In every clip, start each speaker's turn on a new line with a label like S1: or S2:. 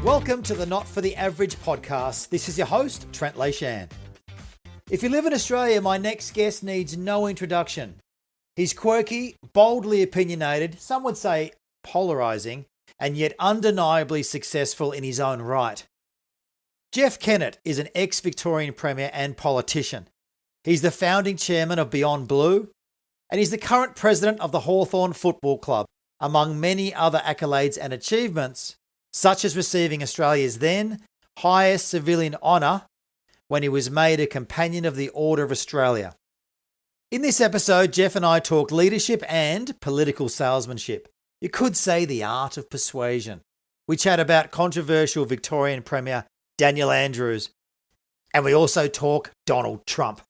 S1: Welcome to the Not For The Average podcast. This is your host, Trent Leyshan. If you live in Australia, my next guest needs no introduction. He's quirky, boldly opinionated, some would say polarising, and yet undeniably successful in his own right. Jeff Kennett is an ex-Victorian Premier and politician. He's the founding chairman of Beyond Blue, and he's the current president of the Hawthorn Football Club, among many other accolades and achievements, such as receiving Australia's then highest civilian honour when he was made a Companion of the Order of Australia. In this episode, Jeff and I talk leadership and political salesmanship. You could say the art of persuasion. We chat about controversial Victorian Premier Daniel Andrews, and we also talk Donald Trump.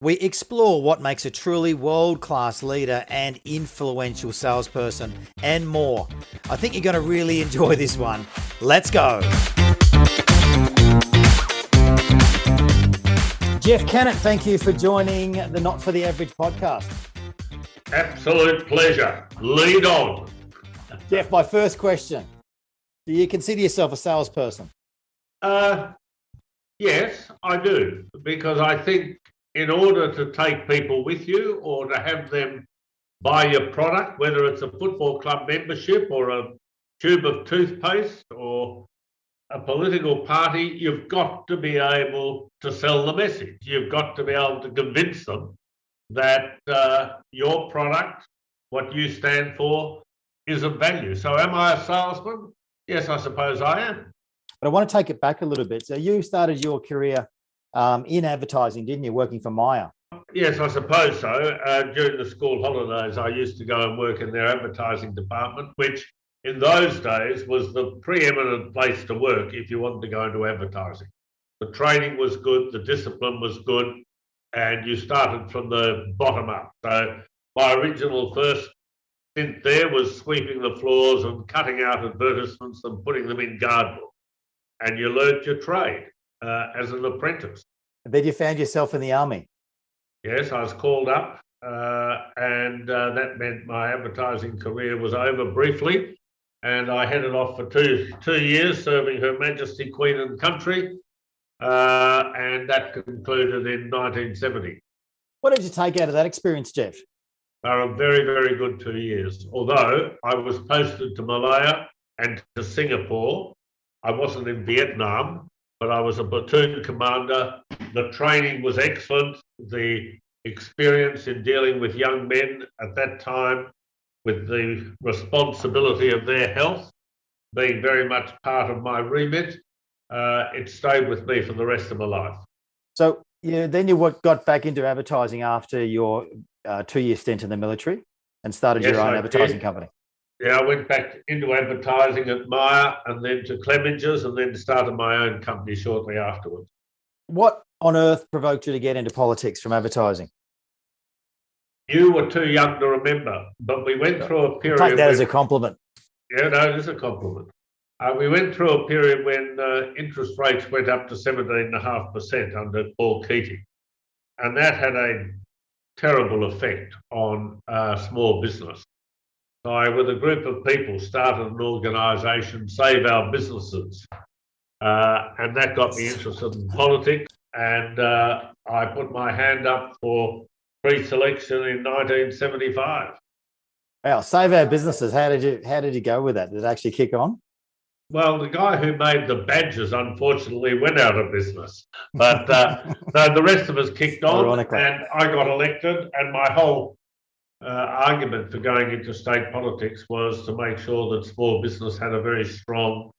S1: We explore what makes a truly world-class leader and influential salesperson and more. I think you're going to really enjoy this one. Let's go. Jeff Kennett, thank you for joining the Not For The Average podcast.
S2: Absolute pleasure. Lead on.
S1: Jeff, my first question. Do you consider yourself a salesperson?
S2: Yes, I do. Because I think in order to take people with you or to have them buy your product, whether it's a football club membership or a tube of toothpaste or a political party, you've got to be able to sell the message. You've got to be able to convince them that your product, what you stand for, is of value. So am I a salesman? Yes, I suppose I am.
S1: But I want to take it back a little bit. So you started your career in advertising, didn't you, working for Myer?
S2: Yes, I suppose so. During the school holidays, I used to go and work in their advertising department, which in those days was the preeminent place to work if you wanted to go into advertising. The training was good, the discipline was good, and you started from the bottom up. So my original first stint there was sweeping the floors and cutting out advertisements and putting them in guard book. And you learnt your trade as an apprentice.
S1: And then you found yourself in the army.
S2: Yes, I was called up and that meant my advertising career was over briefly. And I headed off for two years serving Her Majesty Queen and Country. And that concluded in 1970.
S1: What did you take out of that experience, Jeff?
S2: A very, very good 2 years. Although I was posted to Malaya and to Singapore. I wasn't in Vietnam, but I was a platoon commander. The training was excellent. The experience in dealing with young men at that time with the responsibility of their health being very much part of my remit, it stayed with me for the rest of my life.
S1: So then you got back into advertising after your 2-year stint in the military and started your own advertising company.
S2: Yeah, I went back into advertising at Myer and then to Clemenger's and then started my own company shortly afterwards.
S1: What on earth provoked you to get into politics from advertising?
S2: You were too young to remember, but we went through a period...
S1: Take that as a compliment.
S2: Yeah, no, it is a compliment. We went through a period when interest rates went up to 17.5% under Paul Keating. And that had a terrible effect on small business. So I, with a group of people, started an organisation, Save Our Businesses. And that got me interested in politics. And I put my hand up for pre-selection in 1975.
S1: Wow, Save Our Businesses. How did you go with that? Did it actually kick on?
S2: Well, the guy who made the badges, unfortunately, went out of business. But no, the rest of us kicked on. Ironically. And I got elected. And my whole argument for going into state politics was to make sure that small business had a very strong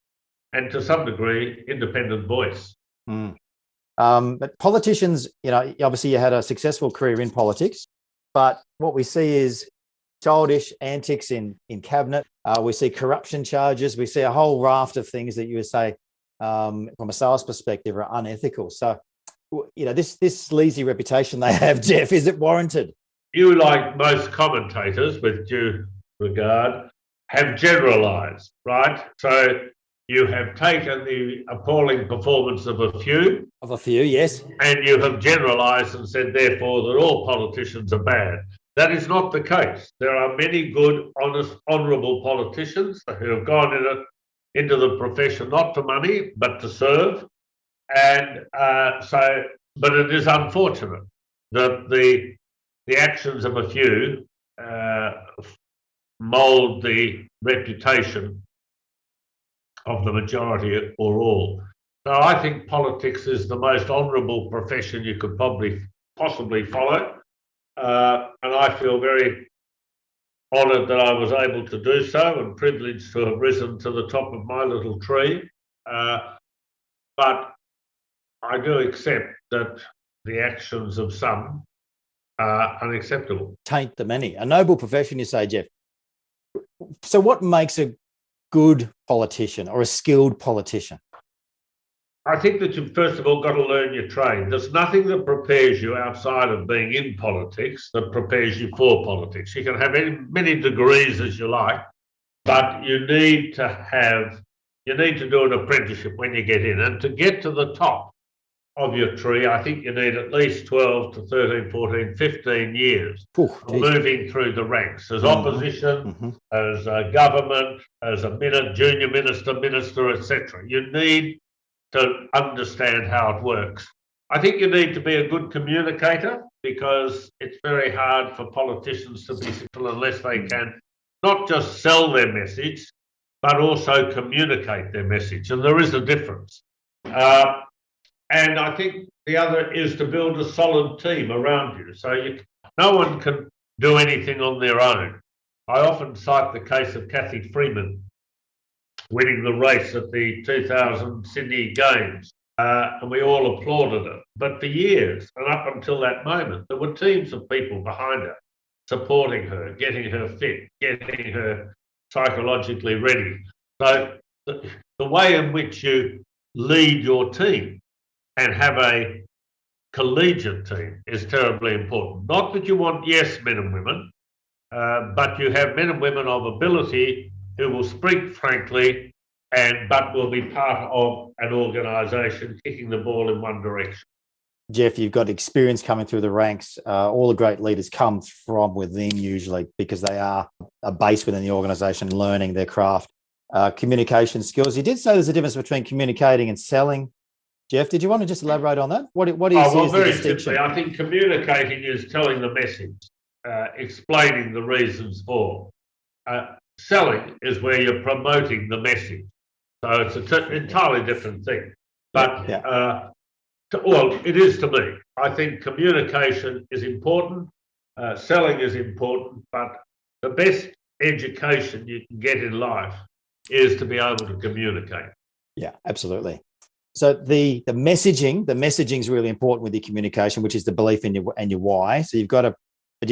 S2: and to some degree independent voice.
S1: But politicians, obviously you had a successful career in politics, but what we see is childish antics in cabinet. We see corruption charges. We see a whole raft of things that you would say from a sales perspective are unethical. So, this sleazy reputation they have, Jeff, is it warranted?
S2: You, like most commentators, with due regard, have generalised, right? So you have taken the appalling performance of a few.
S1: Of a few, yes.
S2: And you have generalised and said, therefore, that all politicians are bad. That is not the case. There are many good, honest, honourable politicians who have gone in it into the profession not for money but to serve, and but it is unfortunate that the actions of a few mould the reputation of the majority or all. So I think politics is the most honourable profession you could possibly follow, and I feel very honoured that I was able to do so and privileged to have risen to the top of my little tree. But I do accept that the actions of some are unacceptable.
S1: Taint the many. A noble profession, you say, Jeff. So what makes a good politician or a skilled politician?
S2: I think that you've first of all got to learn your trade. There's nothing that prepares you outside of being in politics that prepares you for politics. You can have many degrees as you like, but you need to do an apprenticeship when you get in. And to get to the top of your tree, I think you need at least 12 to 13, 14, 15 years moving through the ranks as opposition, as a government, as a junior minister, etc. You need to understand how it works. I think you need to be a good communicator, because it's very hard for politicians to be successful unless they can not just sell their message, but also communicate their message. And there is a difference. And I think the other is to build a solid team around you. So no one can do anything on their own. I often cite the case of Cathy Freeman winning the race at the 2000 Sydney Games, and we all applauded her. But for years, and up until that moment, there were teams of people behind her, supporting her, getting her fit, getting her psychologically ready. So the way in which you lead your team and have a collegiate team is terribly important. Not that you want yes men and women, but you have men and women of ability who will speak frankly but will be part of an organisation kicking the ball in one direction.
S1: Jeff, you've got experience coming through the ranks. All the great leaders come from within usually, because they are a base within the organisation, learning their craft. Communication skills. You did say there's a difference between communicating and selling. Jeff, did you want to just elaborate on that? What do you see as the distinction?
S2: Simply, I think communicating is telling the message, explaining the reasons for. Selling is where you're promoting the message. So it's an entirely different thing. But, it is to me. I think communication is important, selling is important, but the best education you can get in life is to be able to communicate.
S1: Yeah, absolutely. So the messaging is really important with your communication, which is the belief in your why. So you've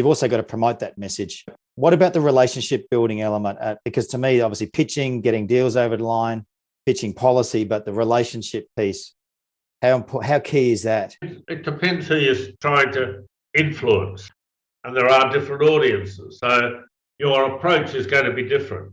S1: also got to promote that message. What about the relationship building element? Because to me, obviously pitching, getting deals over the line, pitching policy, but the relationship piece, how key is that?
S2: It depends who you're trying to influence, and there are different audiences. So your approach is going to be different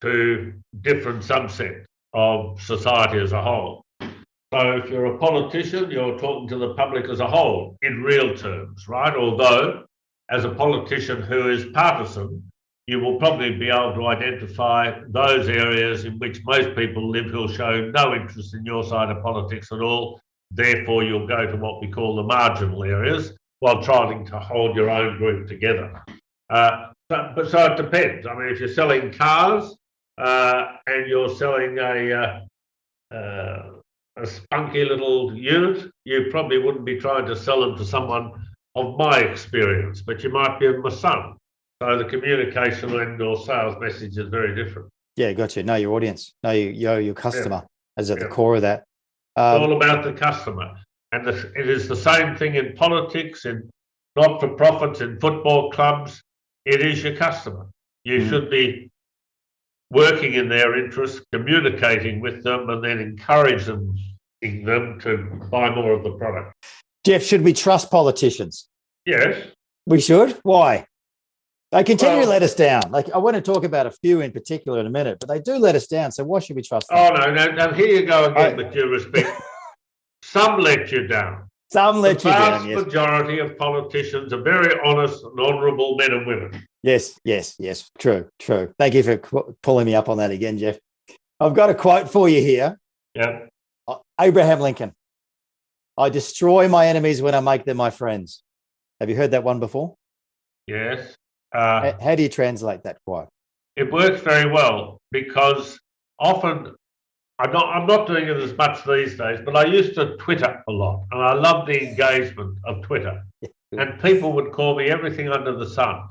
S2: to different subsets of society as a whole. So if you're a politician, you're talking to the public as a whole in real terms, right? Although, as a politician who is partisan, you will probably be able to identify those areas in which most people live who'll show no interest in your side of politics at all. Therefore, you'll go to what we call the marginal areas while trying to hold your own group together. So it depends. I mean, if you're selling cars and you're selling a spunky little unit, you probably wouldn't be trying to sell them to someone of my experience, but you might be my son. So the communication and your sales message is very different.
S1: Yeah, gotcha. Know your audience, know your customer is at the core of that.
S2: It's all about the customer. And it is the same thing in politics, in not-for-profits, in football clubs. It is your customer. You should be working in their interests, communicating with them, and then encouraging them to buy more of the product.
S1: Jeff, should we trust politicians?
S2: Yes.
S1: We should? Why? They continue to let us down. Like, I want to talk about a few in particular in a minute, but they do let us down. So why should we trust them?
S2: Oh, no, here you go again, with due respect. Some let you down.
S1: Some let you down,
S2: The vast majority of politicians are very honest and honourable men and women.
S1: Yes. True. Thank you for pulling me up on that again, Jeff. I've got a quote for you here.
S2: Yeah.
S1: Abraham Lincoln. I destroy my enemies when I make them my friends. Have you heard that one before?
S2: Yes.
S1: How do you translate that quote?
S2: It works very well because often I'm not doing it as much these days, but I used to Twitter a lot, and I love the engagement of Twitter. And people would call me everything under the sun.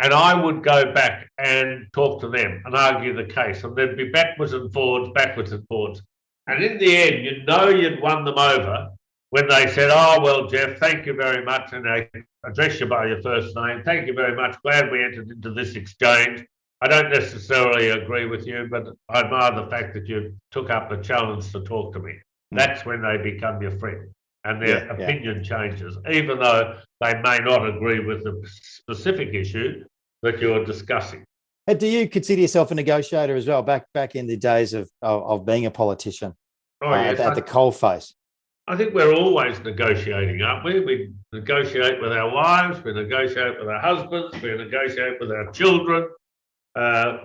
S2: And I would go back and talk to them and argue the case. And there'd be backwards and forwards. And in the end, you'd won them over when they said, "Oh, well, Jeff, thank you very much." And they address you by your first name. "Thank you very much. Glad we entered into this exchange. I don't necessarily agree with you, but I admire the fact that you took up the challenge to talk to me." That's when they become your friend. And their opinion changes, even though they may not agree with the specific issue that you're discussing.
S1: And do you consider yourself a negotiator as well, back in the days of being a politician?
S2: Yes,
S1: at the coalface?
S2: I think we're always negotiating, aren't we? We negotiate with our wives, we negotiate with our husbands, we negotiate with our children,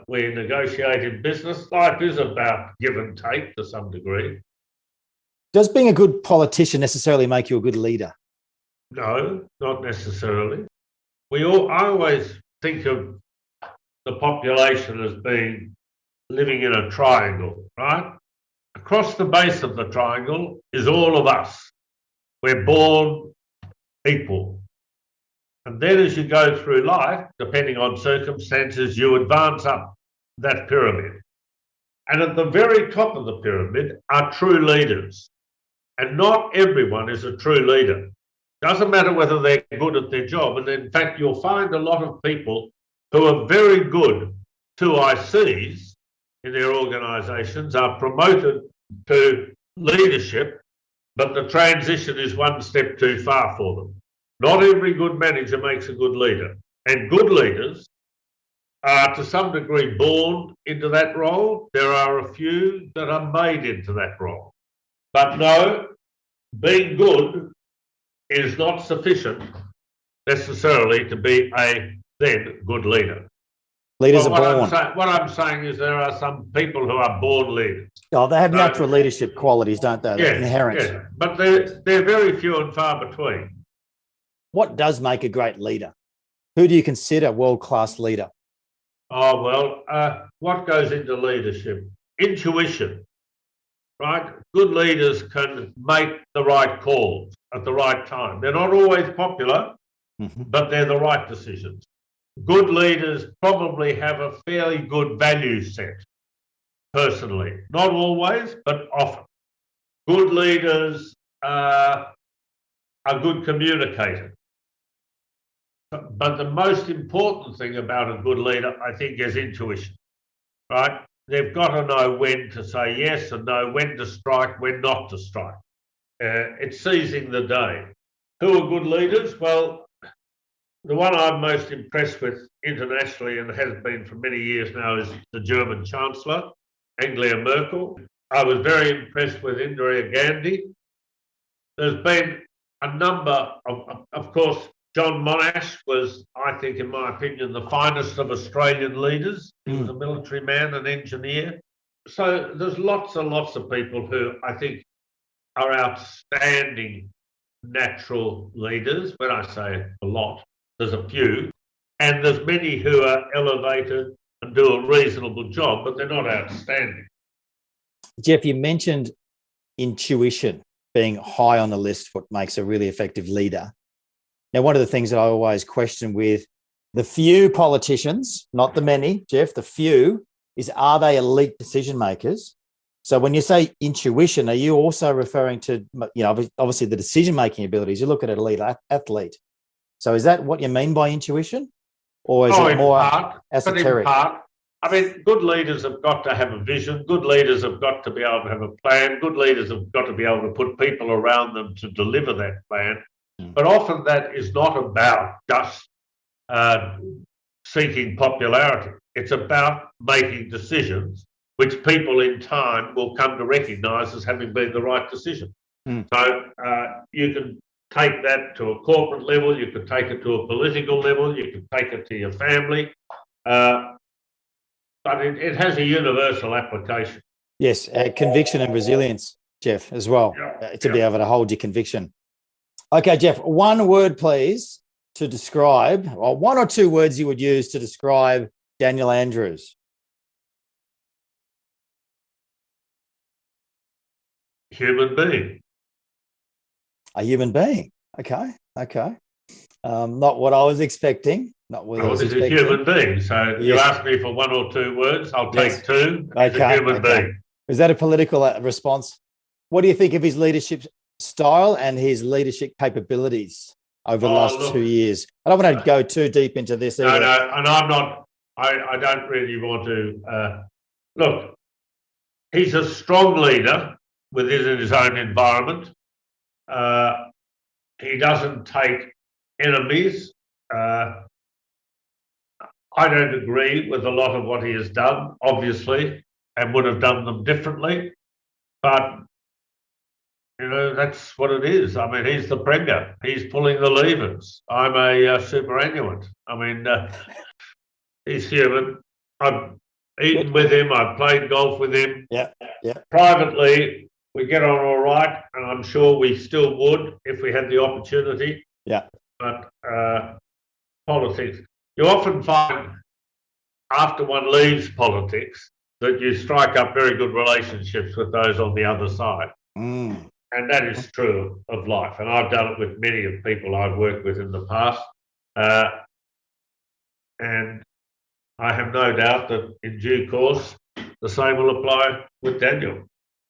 S2: we negotiate in business. Life is about give and take to some degree.
S1: Does being a good politician necessarily make you a good leader?
S2: No, not necessarily. I always think of the population as being living in a triangle, right? Across the base of the triangle is all of us. We're born equal. And then as you go through life, depending on circumstances, you advance up that pyramid. And at the very top of the pyramid are true leaders. And not everyone is a true leader. Doesn't matter whether they're good at their job. And in fact, you'll find a lot of people who are very good 2ICs in their organisations are promoted to leadership, but the transition is one step too far for them. Not every good manager makes a good leader. And good leaders are to some degree born into that role. There are a few that are made into that role. But no, being good is not sufficient necessarily to be a then good leader.
S1: Leaders are born.
S2: What I'm saying is there are some people who are born leaders.
S1: Oh, they have natural leadership qualities, don't they? They're inherent.
S2: Yes, but they're very few and far between.
S1: What does make a great leader? Who do you consider world-class leader?
S2: Oh, well, what goes into leadership? Intuition, right? Good leaders can make the right calls at the right time. They're not always popular, but they're the right decisions. Good leaders probably have a fairly good value set, personally. Not always, but often. Good leaders are good communicators. But the most important thing about a good leader, I think, is intuition, right? They've got to know when to say yes and know when to strike, when not to strike. It's seizing the day. Who are good leaders? Well, the one I'm most impressed with internationally and has been for many years now is the German Chancellor, Angela Merkel. I was very impressed with Indira Gandhi. There's been a number of course, John Monash was, I think, in my opinion, the finest of Australian leaders. He was a military man, an engineer. So there's lots and lots of people who I think are outstanding natural leaders. When I say a lot, there's a few. And there's many who are elevated and do a reasonable job, but they're not outstanding.
S1: Jeff, you mentioned intuition being high on the list for what makes a really effective leader. Now, one of the things that I always question with the few politicians, not the many, Jeff, the few, is are they elite decision makers? So when you say intuition, are you also referring to, obviously the decision-making abilities? You look at an elite athlete. So is that what you mean by intuition? Or is it more esoteric?
S2: But in part. I mean, good leaders have got to have a vision. Good leaders have got to be able to have a plan. Good leaders have got to be able to put people around them to deliver that plan. But often that is not about just seeking popularity. It's about making decisions which people in time will come to recognise as having been the right decision. So you can take that to a corporate level, you could take it to a political level, you could take it to your family, but it has a universal application.
S1: Yes, conviction and resilience, Jeff, as well, to be able to hold your conviction. Okay, Jeff, one word, please, to describe, or one or two words you would use to describe Daniel Andrews.
S2: Human being.
S1: A human being. Okay. Not what I was expecting. Not what I was expecting.
S2: He's a human being. So you ask me for one or two words, I'll take two. He's a human being.
S1: Is that a political response? What do you think of his leadership style and his leadership capabilities over the last 2 years? I don't want to go too deep into this either.
S2: No, and I'm not, I don't really want to. Look, he's a strong leader within his own environment. He doesn't take enemies. I don't agree with a lot of what he has done, obviously, and would have done them differently. But, you know, that's what it is. I mean, he's the Premier. He's pulling the levers. I'm a superannuant. I mean, he's human. I've eaten with him. I've played golf with him.
S1: Yeah.
S2: Privately, we get on all right, and I'm sure we still would if we had the opportunity.
S1: Yeah.
S2: But politics, you often find after one leaves politics that you strike up very good relationships with those on the other side.
S1: Mm.
S2: And that is true of life. And I've done it with many of people I've worked with in the past. And I have no doubt that in due course, the same will apply with Daniel.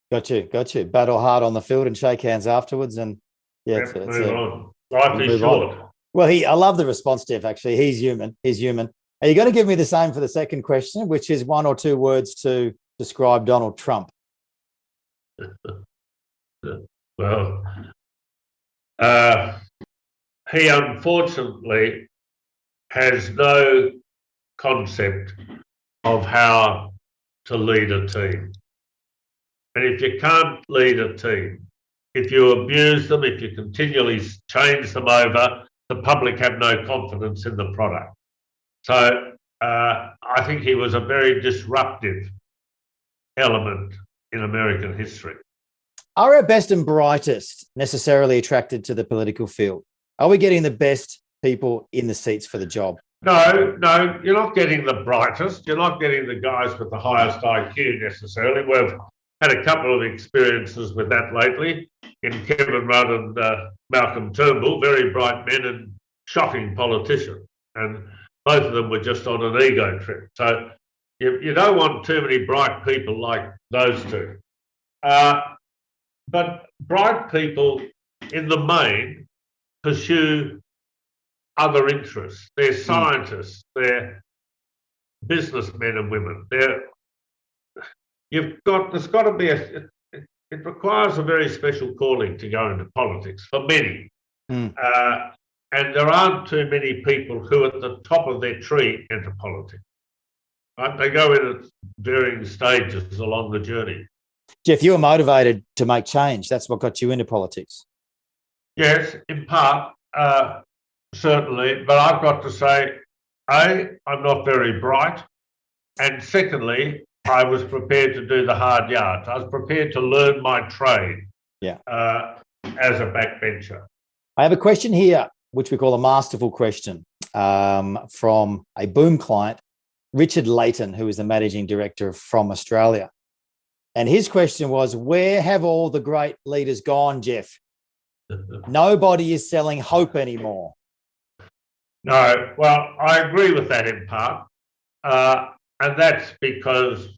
S1: Got you. Battle hard on the field and shake hands afterwards. And
S2: move on. Life is short.
S1: Well, I love the response, Jeff, actually. He's human. Are you going to give me the same for the second question, which is one or two words to describe Donald Trump?
S2: Well, he unfortunately has no concept of how to lead a team. And if you can't lead a team, if you abuse them, if you continually change them over, the public have no confidence in the product. So I think he was a very disruptive element in American history.
S1: Are our best and brightest necessarily attracted to the political field? Are we getting the best people in the seats for the job?
S2: No, you're not getting the brightest. You're not getting the guys with the highest IQ necessarily. We've had a couple of experiences with that lately in Kevin Rudd and Malcolm Turnbull, very bright men and shocking politicians. And both of them were just on an ego trip. So you don't want too many bright people like those two. But bright people, in the main, pursue other interests. They're scientists. They're businessmen and women. There's got to be it requires a very special calling to go into politics for many. And there aren't too many people who at the top of their tree enter politics. Right? They go in at varying stages along the journey.
S1: Jeff, you were motivated to make change. That's what got you into politics.
S2: Yes, in part, certainly. But I've got to say, A, I'm not very bright. And secondly, I was prepared to do the hard yards. I was prepared to learn my trade as a backbencher.
S1: I have a question here, which we call a masterful question, from a boom client, Richard Leyshan, who is the managing director from Australia. And his question was, where have all the great leaders gone, Jeff? Nobody is selling hope anymore.
S2: No, well, I agree with that in part. And that's because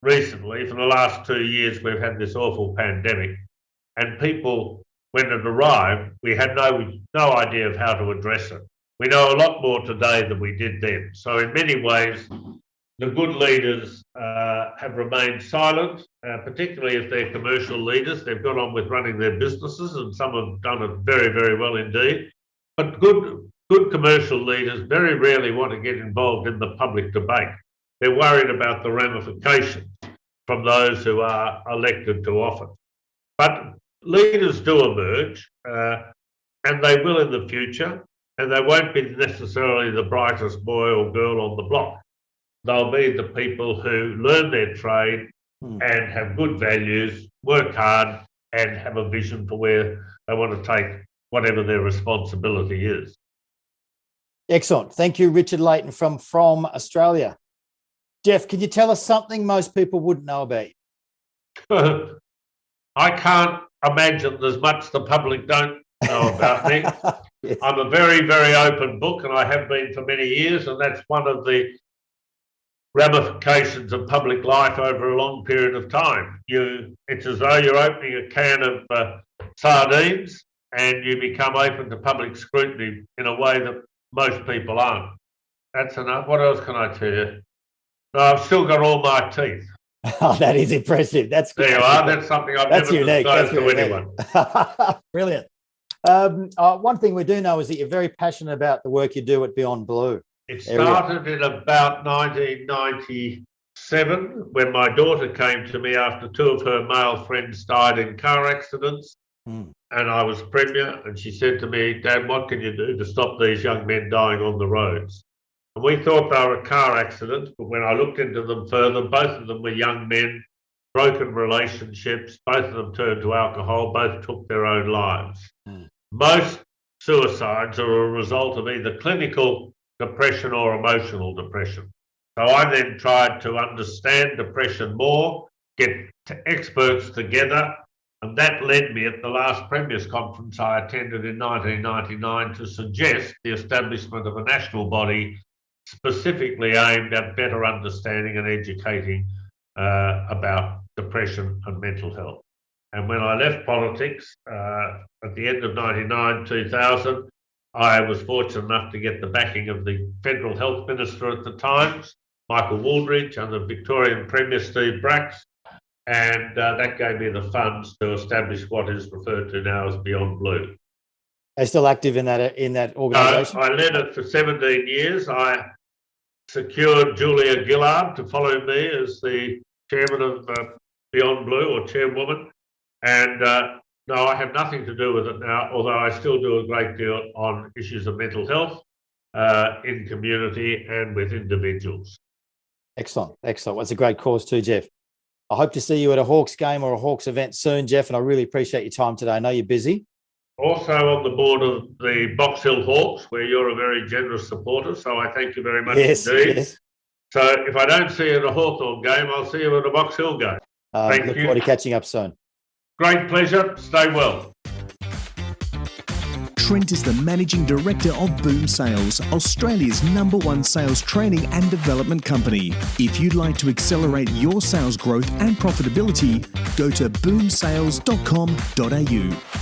S2: recently, for the last 2 years, we've had this awful pandemic. And people, when it arrived, we had no idea of how to address it. We know a lot more today than we did then. So in many ways, the good leaders have remained silent, particularly if they're commercial leaders. They've got on with running their businesses, and some have done it very, very well indeed. But good commercial leaders very rarely want to get involved in the public debate. They're worried about the ramifications from those who are elected to office. But leaders do emerge, and they will in the future, and they won't be necessarily the brightest boy or girl on the block. They'll be the people who learn their trade, and have good values, work hard, and have a vision for where they want to take whatever their responsibility is.
S1: Excellent. Thank you, Richard Leighton from Australia. Jeff, can you tell us something most people wouldn't know about you?
S2: I can't imagine there's much the public don't know about me. Yes. I'm a very, very open book, and I have been for many years, and that's one of the ramifications of public life over a long period of time. It's as though you're opening a can of sardines and you become open to public scrutiny in a way that most people aren't. That's enough. What else can I tell you? No, I've still got all my teeth.
S1: Oh, that is impressive. That's good.
S2: There you are. That's something I've never disclosed to anyone.
S1: Brilliant. One thing we do know is that you're very passionate about the work you do at Beyond Blue.
S2: It started in about 1997 when my daughter came to me after two of her male friends died in car accidents. And I was Premier, and she said to me, "Dad, what can you do to stop these young men dying on the roads?" And we thought they were car accidents, but when I looked into them further, both of them were young men, broken relationships, both of them turned to alcohol, both took their own lives. Most suicides are a result of either clinical depression or emotional depression. So I then tried to understand depression more, get experts together, and that led me at the last Premiers' Conference I attended in 1999 to suggest the establishment of a national body specifically aimed at better understanding and educating about depression and mental health. And when I left politics at the end of 2000, I was fortunate enough to get the backing of the Federal Health Minister at the time, Michael Wooldridge, and the Victorian Premier, Steve Bracks, and that gave me the funds to establish what is referred to now as Beyond Blue.
S1: Are you still active in that organisation?
S2: No, I led it for 17 years. I secured Julia Gillard to follow me as the chairman of Beyond Blue, or chairwoman, and no, I have nothing to do with it now, although I still do a great deal on issues of mental health in community and with individuals.
S1: Excellent. Well, it's a great cause too, Jeff. I hope to see you at a Hawks game or a Hawks event soon, Jeff, and I really appreciate your time today. I know you're busy.
S2: Also on the board of the Box Hill Hawks, where you're a very generous supporter, so I thank you very much indeed. Yes. So if I don't see you at a Hawthorn game, I'll see you at a Box Hill game. Thank you.
S1: Look forward to catching up soon.
S2: Great pleasure. Stay well.
S3: Trent is the Managing Director of Boom Sales, Australia's #1 sales training and development company. If you'd like to accelerate your sales growth and profitability, go to boomsales.com.au.